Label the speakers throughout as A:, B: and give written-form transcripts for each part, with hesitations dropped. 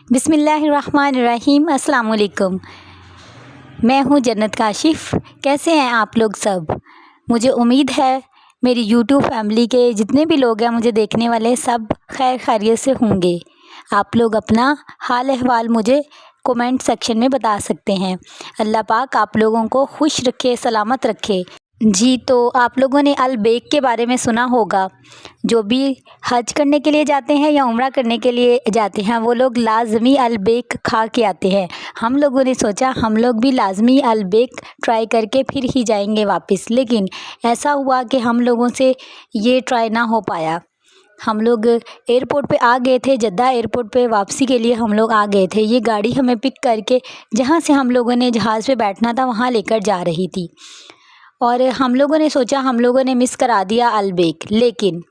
A: बिस्मिल्लाहिर्रहमानिर्रहीम। अस्सलाम वालेकुम। मैं हूँ जन्नत काशिफ़। कैसे हैं आप लोग सब? मुझे उम्मीद है मेरी यूट्यूब फैमिली के जितने भी लोग हैं मुझे देखने वाले सब खैर खैरियत से होंगे। आप लोग अपना हाल अहवाल मुझे कमेंट सेक्शन में बता सकते हैं। अल्लाह पाक आप लोगों को खुश रखे, सलामत रखे। जी, तो आप लोगों ने अल-बेक के बारे में सुना होगा। जो भी हज करने के लिए जाते हैं या उम्रा करने के लिए जाते हैं वो लोग लाज़मी अल-बेक खा के आते हैं। हम लोगों ने सोचा हम लोग भी लाज़मी अल-बेक ट्राई करके फिर ही जाएंगे वापस, लेकिन ऐसा हुआ कि हम लोगों से ये ट्राई ना हो पाया। हम लोग एयरपोर्ट पे आ गए थे, जद्दा एयरपोर्ट पे वापसी के लिए हम लोग आ गए थे। ये गाड़ी हमें पिक करके जहाँ से हम लोगों ने जहाज़ पे बैठना था वहाँ लेकर जा रही थी और हम लोगों ने सोचा हम लोगों ने मिस करा दिया अल-बेक, लेकिन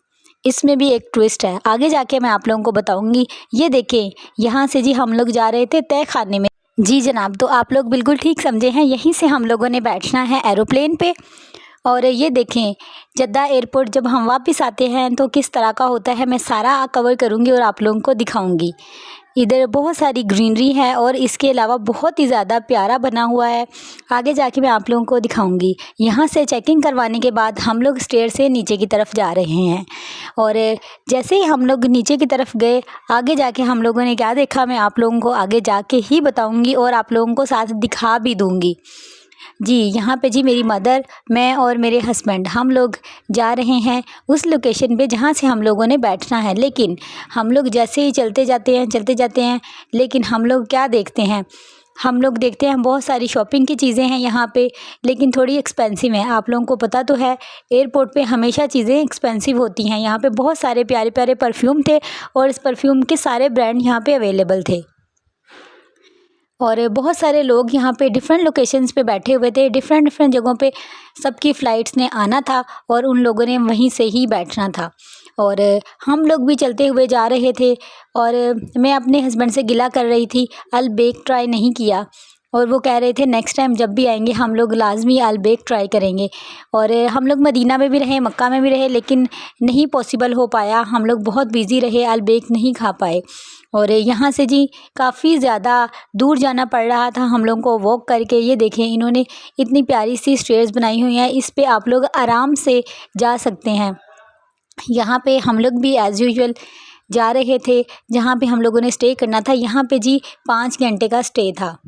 A: इसमें भी एक ट्विस्ट है। आगे जाके मैं आप लोगों को बताऊंगी। ये देखें, यहाँ से जी हम लोग जा रहे थे तय खाने में। जी जनाब, तो आप लोग बिल्कुल ठीक समझे हैं, यहीं से हम लोगों ने बैठना है एरोप्लेन पे। और ये देखें, जद्दा एयरपोर्ट जब हम वापस आते हैं तो किस तरह का होता है मैं सारा कवर करूँगी और आप लोगों को दिखाऊंगी। इधर बहुत सारी ग्रीनरी है और इसके अलावा बहुत ही ज़्यादा प्यारा बना हुआ है। आगे जाके मैं आप लोगों को दिखाऊंगी। यहाँ से चेकिंग करवाने के बाद हम लोग स्टेयर से नीचे की तरफ जा रहे हैं और जैसे ही हम लोग नीचे की तरफ गए, आगे जाके हम लोगों ने क्या देखा मैं आप लोगों को आगे जाके ही बताऊंगी और आप लोगों को साथ दिखा भी दूंगी। जी, यहाँ पे जी मेरी मदर, मैं और मेरे हस्बैंड हम लोग जा रहे हैं उस लोकेशन पे जहाँ से हम लोगों ने बैठना है। लेकिन हम लोग जैसे ही चलते जाते हैं, लेकिन हम लोग क्या देखते हैं, हम लोग देखते हैं बहुत सारी शॉपिंग की चीज़ें हैं यहाँ पे, लेकिन थोड़ी एक्सपेंसिव हैं। आप लोगों को पता तो है एयरपोर्ट पे हमेशा चीज़ें एक्सपेंसिव होती हैं। यहाँ पे बहुत सारे प्यारे प्यारे परफ्यूम थे और इस परफ्यूम के सारे ब्रांड यहाँ पे अवेलेबल थे और बहुत सारे लोग यहाँ पे डिफरेंट लोकेशंस पे बैठे हुए थे। डिफरेंट डिफरेंट जगहों पे सबकी फ़्लाइट्स ने आना था और उन लोगों ने वहीं से ही बैठना था और हम लोग भी चलते हुए जा रहे थे और मैं अपने हस्बैंड से गिला कर रही थी अल-बेक ट्राई नहीं किया और वो कह रहे थे नेक्स्ट टाइम जब भी आएंगे हम लोग लाजमी अल-बेक ट्राई करेंगे। और हम लोग मदीना में भी रहे, मक्का में भी रहे, लेकिन नहीं पॉसिबल हो पाया। हम लोग बहुत बिज़ी रहे, अल-बेक नहीं खा पाए और यहाँ से जी काफ़ी ज़्यादा दूर जाना पड़ रहा था हम लोगों को वॉक करके। ये देखें, इन्होंने इतनी प्यारी सी स्टेयर्स बनाई हुई हैं, इस पे आप लोग आराम से जा सकते हैं। यहाँ पे हम लोग भी एज़ यूजुअल जा रहे थे जहाँ पे हम लोगों ने स्टे करना था। यहाँ पे जी 5 घंटे का स्टे था।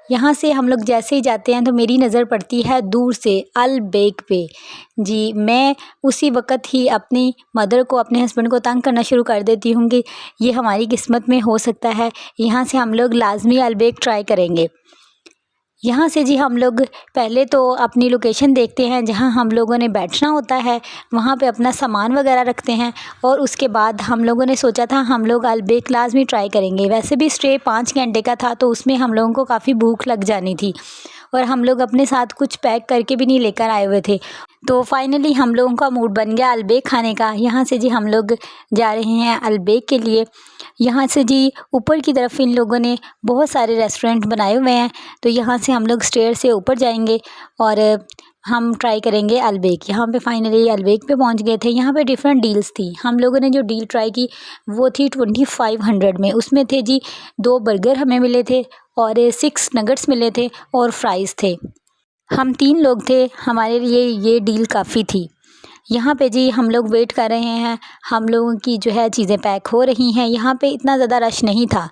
A: यहाँ से हम लोग जैसे ही जाते हैं तो मेरी नज़र पड़ती है दूर से अल-बेक पे। जी, मैं उसी वक़्त ही अपनी मदर को, अपने हस्बैंड को तंग करना शुरू कर देती हूँ कि ये हमारी किस्मत में हो सकता है, यहाँ से हम लोग लाज़मी अल-बेक ट्राई करेंगे। यहाँ से जी हम लोग पहले तो अपनी लोकेशन देखते हैं जहाँ हम लोगों ने बैठना होता है, वहाँ पे अपना सामान वगैरह रखते हैं और उसके बाद हम लोगों ने सोचा था हम लोग अल-बेक लाज़मी ट्राई करेंगे। वैसे भी स्टे 5 घंटे का था तो उसमें हम लोगों को काफ़ी भूख लग जानी थी और हम लोग अपने साथ कुछ पैक करके भी नहीं लेकर आए हुए थे। तो फाइनली हम लोगों का मूड बन गया अल-बेक खाने का। यहाँ से जी हम लोग जा रहे हैं अल-बेक के लिए। यहाँ से जी ऊपर की तरफ इन लोगों ने बहुत सारे रेस्टोरेंट बनाए हुए हैं, तो यहाँ से हम लोग स्टेयर से ऊपर जाएंगे और हम ट्राई करेंगे अल-बेक। यहाँ पे फाइनली अल-बेक पे पहुँच गए थे। यहाँ पे डिफरेंट डील्स थी। हम लोगों ने जो डील ट्राई की वो थी 2500 में। उसमें थे जी 2 बर्गर हमें मिले थे और 6 नगेट्स मिले थे और फ्राइज़ थे। हम 3 लोग थे, हमारे लिए ये डील काफ़ी थी। यहाँ पे जी हम लोग वेट कर रहे हैं, हम लोगों की जो है चीज़ें पैक हो रही हैं। यहाँ पे इतना ज़्यादा रश नहीं था,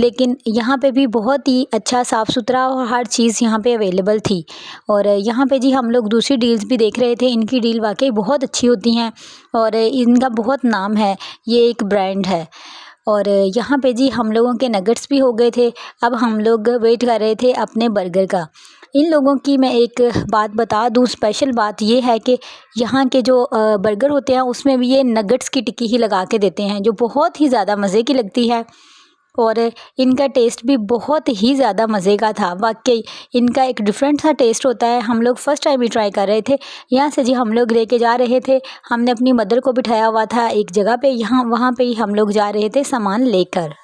A: लेकिन यहाँ पे भी बहुत ही अच्छा साफ़ सुथरा और हर चीज़ यहाँ पे अवेलेबल थी। और यहाँ पे जी हम लोग दूसरी डील्स भी देख रहे थे। इनकी डील वाकई बहुत अच्छी होती हैं और इनका बहुत नाम है, ये एक ब्रांड है। और यहाँ पे जी हम लोगों के नगेट्स भी हो गए थे। अब हम लोग वेट कर रहे थे अपने बर्गर का। इन लोगों की मैं एक बात बता दूं, स्पेशल बात ये है कि यहाँ के जो बर्गर होते हैं उसमें भी ये नगेट्स की टिक्की ही लगा के देते हैं, जो बहुत ही ज़्यादा मज़े की लगती है और इनका टेस्ट भी बहुत ही ज़्यादा मज़े का था। वाकई इनका एक डिफरेंट सा टेस्ट होता है। हम लोग फ़र्स्ट टाइम ही ट्राई कर रहे थे। यहाँ से जी हम लोग लेके जा रहे थे, हमने अपनी मदर को बिठाया हुआ था एक जगह पे, यहाँ वहाँ पे ही हम लोग जा रहे थे सामान लेकर।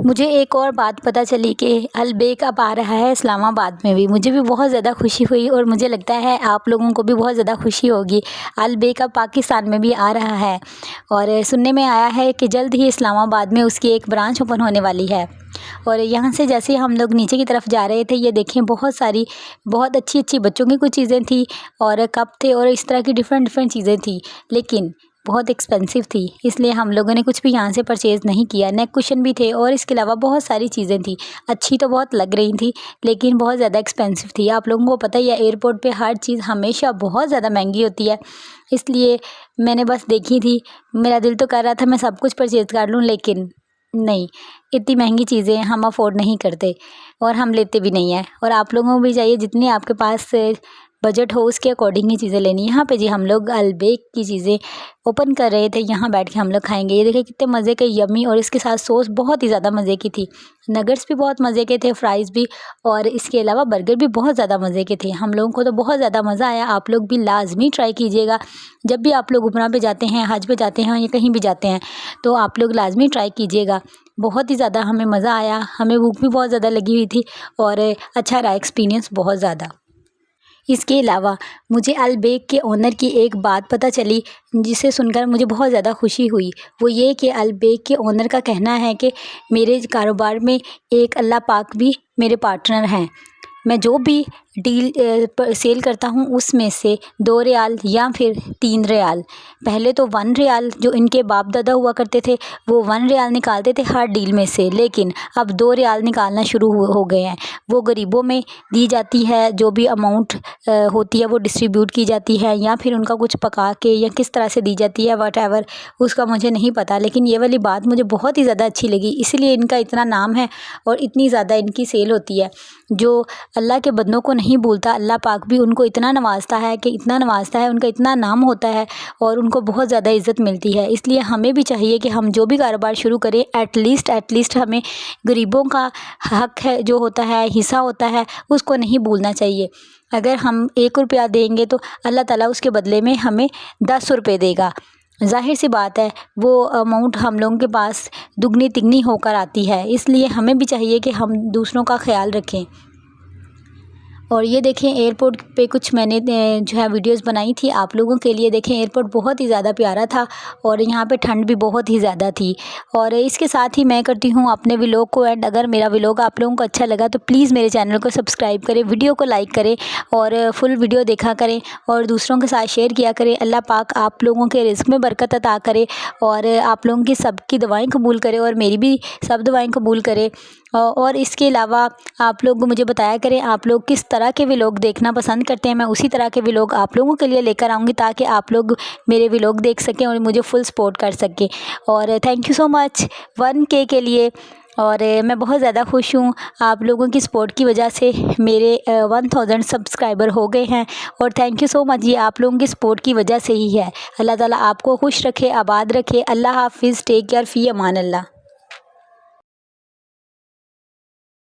A: मुझे एक और बात पता चली कि अलबेक अब आ रहा है इस्लामाबाद में भी। मुझे भी बहुत ज़्यादा खुशी हुई और मुझे लगता है आप लोगों को भी बहुत ज़्यादा खुशी होगी। अलबेक अब पाकिस्तान में भी आ रहा है और सुनने में आया है कि जल्द ही इस्लामाबाद में उसकी एक ब्रांच ओपन होने वाली है। और यहाँ से जैसे हम लोग नीचे की तरफ जा रहे थे, ये देखें बहुत सारी बहुत अच्छी बच्चों की कुछ चीज़ें थी और कप थे और इस तरह की डिफ़रेंट चीज़ें थी, लेकिन बहुत एक्सपेंसिव थी, इसलिए हम लोगों ने कुछ भी यहाँ से परचेज़ नहीं किया। नेक कुशन भी थे और इसके अलावा बहुत सारी चीज़ें थी। अच्छी तो बहुत लग रही थी, लेकिन बहुत ज़्यादा एक्सपेंसिव थी। आप लोगों को पता ही है एयरपोर्ट पे हर चीज़ हमेशा बहुत ज़्यादा महंगी होती है, इसलिए मैंने बस देखी थी। मेरा दिल तो कर रहा था मैं सब कुछ परचेज़ कर लूँ, लेकिन नहीं, इतनी महंगी चीज़ें हम अफ़ोर्ड नहीं करते और हम लेते भी नहीं हैं। और आप लोगों को भी चाहिए जितनी आपके पास बजट हो उसके अकॉर्डिंग ही चीज़ें लेनी। यहाँ पे जी हम लोग अलबेक की चीज़ें ओपन कर रहे थे, यहाँ बैठ के हम लोग खाएंगे। ये देखिए कितने मज़े के यम्मी, और इसके साथ सॉस बहुत ही ज़्यादा मज़े की थी। नगेट्स भी बहुत मज़े के थे, फ्राइज़ भी, और इसके अलावा बर्गर भी बहुत ज़्यादा मज़े के थे। हम लोगों को तो बहुत ज़्यादा मज़ा आया। आप लोग भी लाजमी ट्राई कीजिएगा। जब भी आप लोग उमरा पे जाते हैं, हज पे जाते हैं या कहीं भी जाते हैं, तो आप लोग लाजमी ट्राई कीजिएगा। बहुत ही ज़्यादा हमें मज़ा आया, हमें भूख भी बहुत ज़्यादा लगी हुई थी और अच्छा रहा एक्सपीरियंस बहुत ज़्यादा। इसके अलावा मुझे अलबेक के ओनर की एक बात पता चली जिसे सुनकर मुझे बहुत ज़्यादा खुशी हुई। वो ये कि अलबेक के ओनर का कहना है कि मेरे कारोबार में एक अल्लाह पाक भी मेरे पार्टनर हैं। मैं जो भी डील सेल करता हूँ उसमें से 2 रियाल या फिर 3 रियाल, पहले तो 1 रियाल जो इनके बाप दादा हुआ करते थे वो 1 रियाल निकालते थे हर डील में से, लेकिन अब 2 रियाल निकालना शुरू हो गए हैं। वो गरीबों में दी जाती है, जो भी अमाउंट होती है वो डिस्ट्रीब्यूट की जाती है, या फिर उनका कुछ पका के या किस तरह से दी जाती है, वटएवर, उसका मुझे नहीं पता। लेकिन ये वाली बात मुझे बहुत ही ज़्यादा अच्छी लगी, इसलिए इनका इतना नाम है और इतनी ज़्यादा इनकी सेल होती है। जो अल्लाह के बंदों को नहीं भूलता, अल्लाह पाक भी उनको इतना नवाजता है कि इतना नवाजता है, उनका इतना नाम होता है और उनको बहुत ज़्यादा इज़्ज़त मिलती है। इसलिए हमें भी चाहिए कि हम जो भी कारोबार शुरू करें, एटलीस्ट हमें गरीबों का हक है जो होता है, हिस्सा होता है, उसको नहीं भूलना चाहिए। अगर हम 1 रुपया देंगे तो अल्लाह ताला उसके बदले में हमें 10 रुपये देगा। ज़ाहिर सी बात है वो अमाउंट हम लोगों के पास दुगनी तिगनी होकर आती है, इसलिए हमें भी चाहिए कि हम दूसरों का ख्याल रखें। और ये देखें एयरपोर्ट पे कुछ मैंने जो है वीडियोस बनाई थी आप लोगों के लिए। देखें एयरपोर्ट बहुत ही ज़्यादा प्यारा था और यहाँ पे ठंड भी बहुत ही ज़्यादा थी। और इसके साथ ही मैं करती हूँ अपने व्लॉग को एंड। अगर मेरा व्लॉग आप लोगों को अच्छा लगा तो प्लीज़ मेरे चैनल को सब्सक्राइब करें, वीडियो को लाइक करें और फुल वीडियो देखा करें और दूसरों के साथ शेयर किया करें। अल्लाह पाक आप लोगों के रिज़्क में बरकत अता करे और आप लोगों की सबकी दुआएँ कबूल करे और मेरी भी सब दुआएँ कबूल करे। और इसके अलावा आप लोग मुझे बताया करें आप लोग किस तरह के व्लॉग देखना पसंद करते हैं। मैं उसी तरह के व्लॉग आप लोगों के लिए लेकर आऊँगी ताकि आप लोग मेरे व्लॉग देख सकें और मुझे फुल सपोर्ट कर सकें। और thank you so much 1K के लिए। और मैं बहुत ज़्यादा खुश हूँ, आप लोगों की सपोर्ट की वजह से मेरे 1000 सब्सक्राइबर हो गए हैं और थैंक यू सो मच, ये आप लोगों की सपोर्ट की वजह से ही है। अल्लाह ताला आपको खुश रखे, आबाद रखे। अल्लाह हाफिज़, टेक केयर, फ़ी अमान अल्लाह।